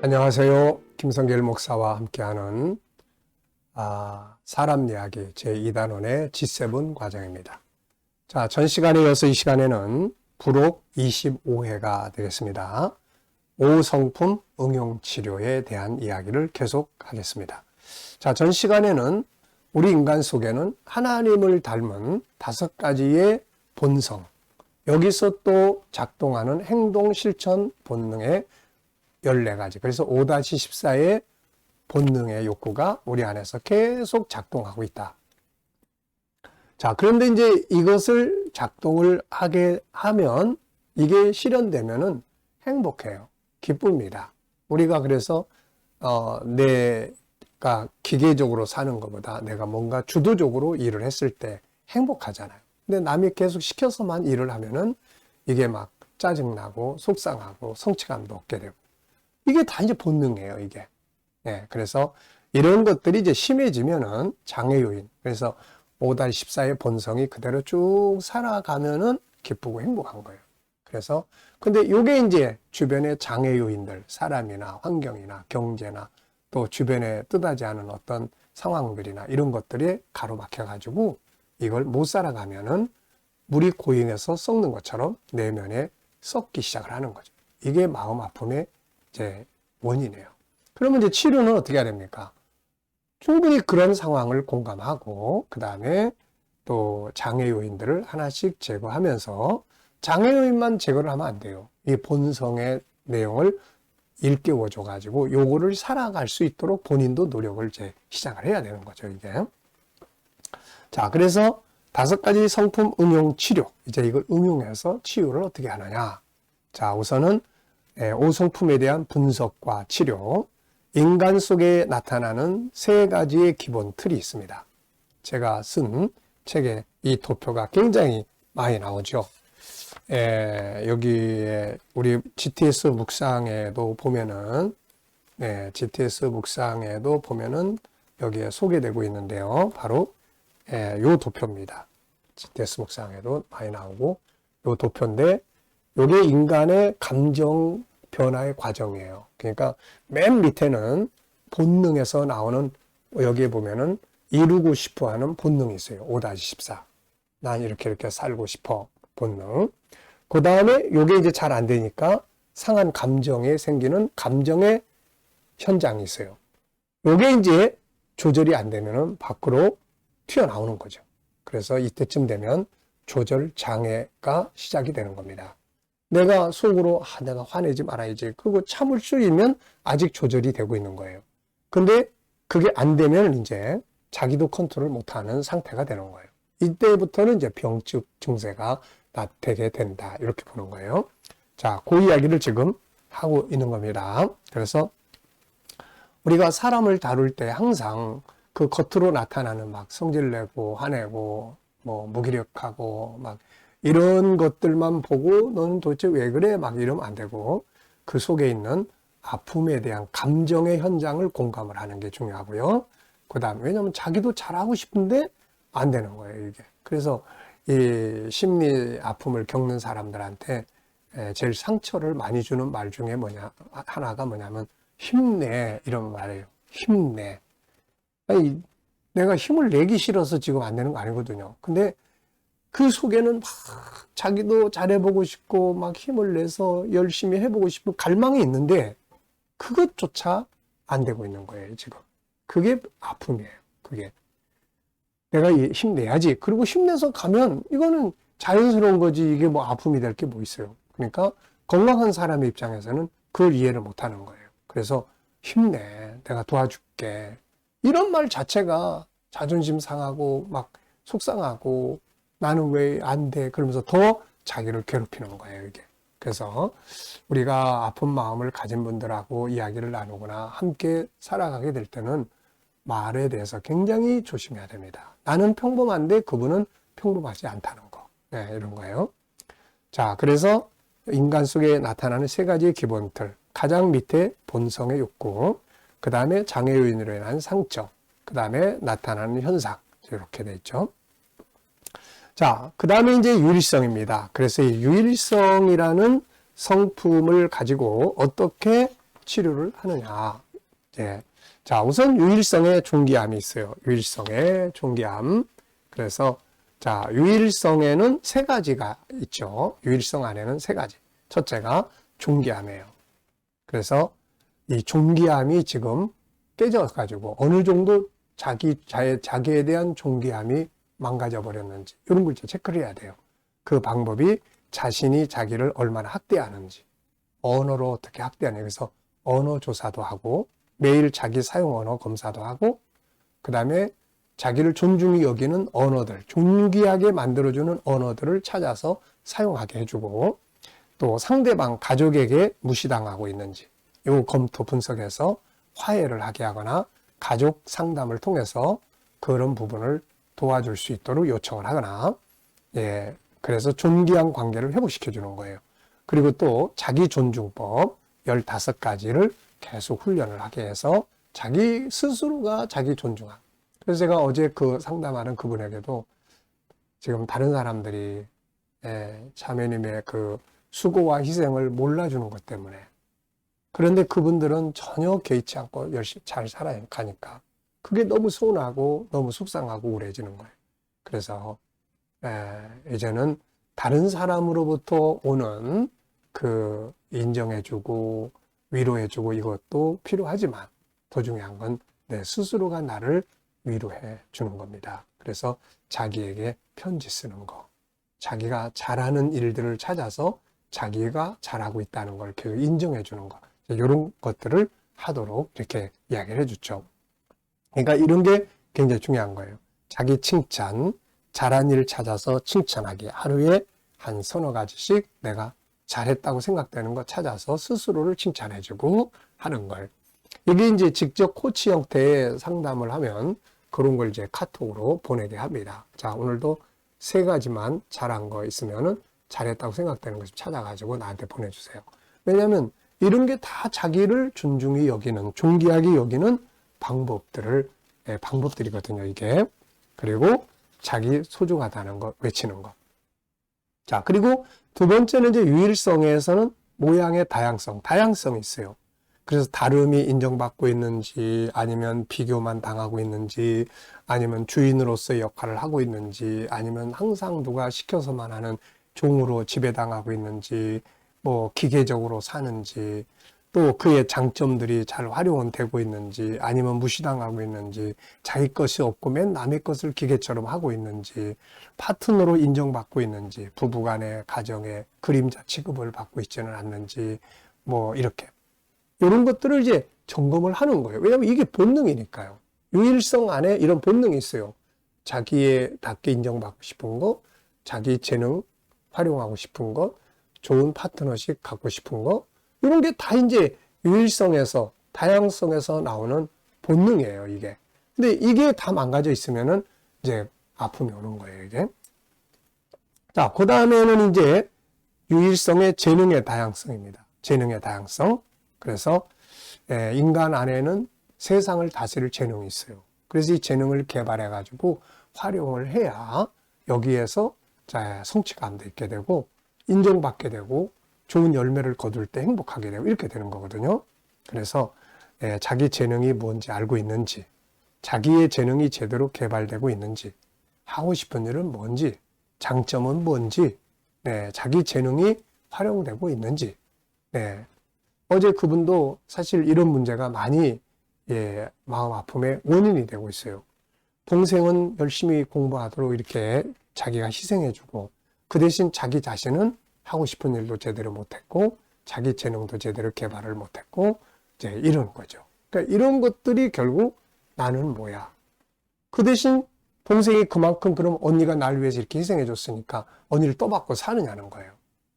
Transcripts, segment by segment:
안녕하세요. 김성길 목사와 함께하는 사람 이야기 제2단원의 G7 과정입니다. 자, 전 시간에 이어서 이 시간에는 부록 25회가 되겠습니다. 오성품 응용치료에 대한 이야기를 계속하겠습니다. 자, 전 시간에는 우리 인간 속에는 하나님을 닮은 5가지의 본성, 여기서 또 작동하는 행동 실천 본능의 14가지. 그래서 5-14의 본능의 욕구가 우리 안에서 계속 작동하고 있다. 자, 그런데 이제 이것을 작동을 하게 하면 이게 실현되면은 행복해요. 기쁩니다. 우리가 그래서, 내가 기계적으로 사는 것보다 내가 뭔가 주도적으로 일을 했을 때 행복하잖아요. 근데 남이 계속 시켜서만 일을 하면은 이게 막 짜증나고 속상하고 성취감도 없게 되고. 이게 다 이제 본능이에요, 이게. 예, 그래서 이런 것들이 이제 심해지면은 장애 요인. 그래서 5-14의 본성이 그대로 쭉 살아가면은 기쁘고 행복한 거예요. 그래서, 근데 요게 이제 주변의 장애 요인들, 사람이나 환경이나 경제나 또 주변에 뜻하지 않은 어떤 상황들이나 이런 것들이 가로막혀가지고 이걸 못 살아가면은 물이 고잉해서 썩는 것처럼 내면에 썩기 시작을 하는 거죠. 이게 마음 아픔의 이제 원인이에요. 그러면 이제 치료는 어떻게 해야 됩니까? 충분히 그런 상황을 공감하고 그 다음에 또 장애 요인들을 하나씩 제거하면서 장애 요인만 제거를 하면 안 돼요. 이 본성의 내용을 일깨워 줘 가지고 요거를 살아갈 수 있도록 본인도 노력을 이제 시작을 해야 되는 거죠, 이게. 자, 그래서 5가지 성품 응용 치료. 이제 이걸 응용해서 치유를 어떻게 하느냐. 자, 우선은 오성품에 대한 분석과 치료, 인간 속에 나타나는 3가지의 기본 틀이 있습니다. 제가 쓴 책에 이 도표가 굉장히 많이 나오죠. 여기에 우리 GTS 묵상에도 보면은, GTS 묵상에도 보면은 여기에 소개되고 있는데요. 바로 요 도표입니다. GTS 묵상에도 많이 나오고 요 도표인데 요게 인간의 감정 변화의 과정이에요. 그러니까 맨 밑에는 본능에서 나오는, 여기에 보면은 이루고 싶어 하는 본능이 있어요. 5-14. 난 이렇게 살고 싶어. 본능. 그 다음에 요게 이제 잘 안 되니까 상한 감정에 생기는 감정의 현장이 있어요. 요게 이제 조절이 안 되면은 밖으로 튀어나오는 거죠. 그래서 이때쯤 되면 조절 장애가 시작이 되는 겁니다. 내가 속으로 내가 화내지 말아야지. 그리고 참을 수 있으면 아직 조절이 되고 있는 거예요. 근데 그게 안 되면 이제 자기도 컨트롤 못하는 상태가 되는 거예요. 이때부터는 이제 병적 증세가 나타나게 된다. 이렇게 보는 거예요. 자, 그 이야기를 지금 하고 있는 겁니다. 그래서 우리가 사람을 다룰 때 항상 그 겉으로 나타나는 막 성질내고 화내고 뭐 무기력하고 막 이런 것들만 보고 너는 도대체 왜 그래? 막 이러면 안 되고 그 속에 있는 아픔에 대한 감정의 현장을 공감을 하는 게 중요하고요. 그 다음에 왜냐하면 자기도 잘하고 싶은데 안 되는 거예요, 이게. 그래서 이 심리 아픔을 겪는 사람들한테 제일 상처를 많이 주는 말 중에 하나가 뭐냐면 힘내, 이런 말이에요. 힘내. 아니, 내가 힘을 내기 싫어서 지금 안 되는 거 아니거든요. 근데 그 속에는 막 자기도 잘해보고 싶고 막 힘을 내서 열심히 해보고 싶은 갈망이 있는데 그것조차 안 되고 있는 거예요, 지금. 그게 아픔이에요, 그게. 내가 힘내야지. 그리고 힘내서 가면 이거는 자연스러운 거지 이게 뭐 아픔이 될 게 뭐 있어요. 그러니까 건강한 사람의 입장에서는 그걸 이해를 못 하는 거예요. 그래서 힘내. 내가 도와줄게. 이런 말 자체가 자존심 상하고 막 속상하고 나는 왜 안 돼? 그러면서 더 자기를 괴롭히는 거예요, 이게. 그래서 우리가 아픈 마음을 가진 분들하고 이야기를 나누거나 함께 살아가게 될 때는 말에 대해서 굉장히 조심해야 됩니다. 나는 평범한데 그분은 평범하지 않다는 거. 이런 거예요. 자, 그래서 인간 속에 나타나는 3가지의 기본 틀. 가장 밑에 본성의 욕구, 그 다음에 장애 요인으로 인한 상처, 그 다음에 나타나는 현상. 이렇게 돼 있죠. 자, 그 다음에 이제 유일성입니다. 그래서 이 유일성이라는 성품을 가지고 어떻게 치료를 하느냐. 예. 자, 우선 유일성의 종기암이 있어요. 유일성의 종기암. 그래서 자, 유일성에는 세 가지가 있죠. 유일성 안에는 세 가지. 첫째가 종기암이에요. 그래서 이 종기암이 지금 깨져가지고 어느 정도 자기에 대한 종기암이 망가져 버렸는지 이런 걸 체크를 해야 돼요. 그 방법이 자신이 자기를 얼마나 학대하는지, 언어로 어떻게 학대하는지, 그래서 언어 조사도 하고 매일 자기 사용 언어 검사도 하고, 그 다음에 자기를 존중히 여기는 언어들, 존귀하게 만들어주는 언어들을 찾아서 사용하게 해주고, 또 상대방 가족에게 무시당하고 있는지 요 검토 분석해서 화해를 하게 하거나 가족 상담을 통해서 그런 부분을 도와줄 수 있도록 요청을 하거나, 예, 그래서 존귀한 관계를 회복시켜 주는 거예요. 그리고 또 자기 존중법 15가지를 계속 훈련을 하게 해서 자기 스스로가 자기 존중함. 그래서 제가 어제 그 상담하는 그분에게도 지금 다른 사람들이 자매님의 그 수고와 희생을 몰라주는 것 때문에, 그런데 그분들은 전혀 개의치 않고 열심히 잘 살아가니까 그게 너무 서운하고 너무 속상하고 우울해지는 거예요. 그래서 이제는 다른 사람으로부터 오는 그 인정해주고 위로해주고 이것도 필요하지만 더 중요한 건 내 스스로가 나를 위로해 주는 겁니다. 그래서 자기에게 편지 쓰는 거, 자기가 잘하는 일들을 찾아서 자기가 잘하고 있다는 걸 인정해 주는 거, 이런 것들을 하도록 이렇게 이야기를 해주죠. 그러니까 이런 게 굉장히 중요한 거예요. 자기 칭찬, 잘한 일 찾아서 칭찬하기. 하루에 한 서너 가지씩 내가 잘했다고 생각되는 거 찾아서 스스로를 칭찬해주고 하는 걸. 이게 이제 직접 코치 형태의 상담을 하면 그런 걸 이제 카톡으로 보내게 합니다. 자, 오늘도 3가지만 잘한 거 있으면은 잘했다고 생각되는 것 좀 찾아가지고 나한테 보내주세요. 왜냐하면 이런 게 다 자기를 존중히 여기는, 존귀하게 여기는 방법들이거든요, 이게. 그리고 자기 소중하다는 거 외치는 거. 자, 그리고 두 번째는 이제 유일성에서는 모양의 다양성이 있어요. 그래서 다름이 인정받고 있는지, 아니면 비교만 당하고 있는지, 아니면 주인으로서의 역할을 하고 있는지, 아니면 항상 누가 시켜서만 하는 종으로 지배당하고 있는지, 뭐 기계적으로 사는지, 또 그의 장점들이 잘 활용되고 있는지, 아니면 무시당하고 있는지, 자기 것이 없고 맨 남의 것을 기계처럼 하고 있는지, 파트너로 인정받고 있는지, 부부간의 가정에 그림자 취급을 받고 있지는 않는지, 뭐 이렇게 이런 것들을 이제 점검을 하는 거예요. 왜냐하면 이게 본능이니까요. 유일성 안에 이런 본능이 있어요. 자기답게 인정받고 싶은 거, 자기 재능 활용하고 싶은 것, 좋은 파트너십 갖고 싶은 거, 이런 게 다 이제 유일성에서, 다양성에서 나오는 본능이에요, 이게. 근데 이게 다 망가져 있으면은 이제 아픔이 오는 거예요, 이게. 자, 그 다음에는 이제 유일성의 재능의 다양성입니다. 재능의 다양성. 그래서 인간 안에는 세상을 다스릴 재능이 있어요. 그래서 이 재능을 개발해가지고 활용을 해야 여기에서 성취감도 있게 되고, 인정받게 되고, 좋은 열매를 거둘 때 행복하게 되고, 이렇게 되는 거거든요. 그래서 자기 재능이 뭔지 알고 있는지, 자기의 재능이 제대로 개발되고 있는지, 하고 싶은 일은 뭔지, 장점은 뭔지, 자기 재능이 활용되고 있는지. 어제 그분도 사실 이런 문제가 많이 마음 아픔의 원인이 되고 있어요. 동생은 열심히 공부하도록 이렇게 자기가 희생해주고, 그 대신 자기 자신은 하고 싶은 일도 제대로 못했고, 자기 재능도 제대로 개발을 못했고, 이제 이런 거죠. 그러니까 이런 것들이 결국 나는 뭐야. 그 대신 동생이 그만큼 그럼 언니가 날 위해서 이렇게 희생해줬으니까 언니를 떠받고 사느냐는 거예요.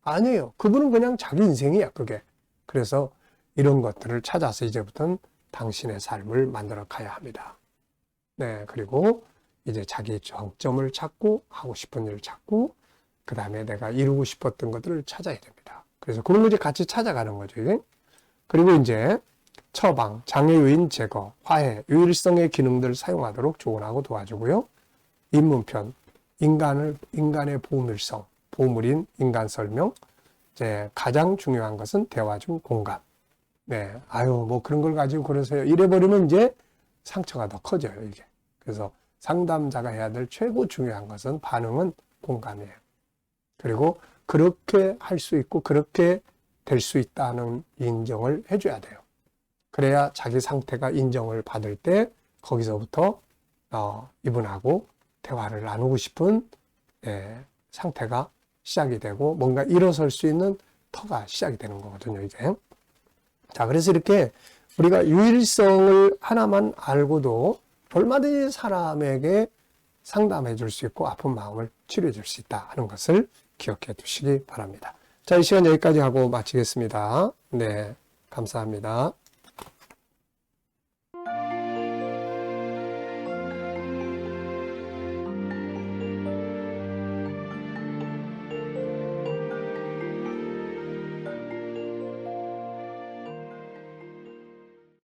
아니에요. 그분은 그냥 자기 인생이야, 그게. 그래서 이런 것들을 찾아서 이제부터는 당신의 삶을 만들어 가야 합니다. 그리고 이제 자기의 정점을 찾고, 하고 싶은 일을 찾고, 그 다음에 내가 이루고 싶었던 것들을 찾아야 됩니다. 그래서 그런 거 이제 같이 찾아가는 거죠, 이게. 그리고 이제 처방, 장애 요인 제거, 화해, 유일성의 기능들을 사용하도록 조언하고 도와주고요. 입문편, 인간의 보물성, 보물인 인간 설명. 이제 가장 중요한 것은 대화 중 공감. 네, 아유, 뭐 그런 걸 가지고 그러세요. 이래버리면 이제 상처가 더 커져요, 이게. 그래서 상담자가 해야 될 최고 중요한 것은 반응은 공감이에요. 그리고 그렇게 할 수 있고 그렇게 될 수 있다는 인정을 해줘야 돼요. 그래야 자기 상태가 인정을 받을 때 거기서부터 이분하고 대화를 나누고 싶은 상태가 시작이 되고 뭔가 일어설 수 있는 터가 시작이 되는 거거든요, 이게. 자, 그래서 이렇게 우리가 유일성을 하나만 알고도 얼마든지 사람에게 상담해 줄 수 있고 아픈 마음을 치료해 줄 수 있다 하는 것을 기억해 두시기 바랍니다. 자, 이 시간 여기까지 하고 마치겠습니다. 네, 감사합니다.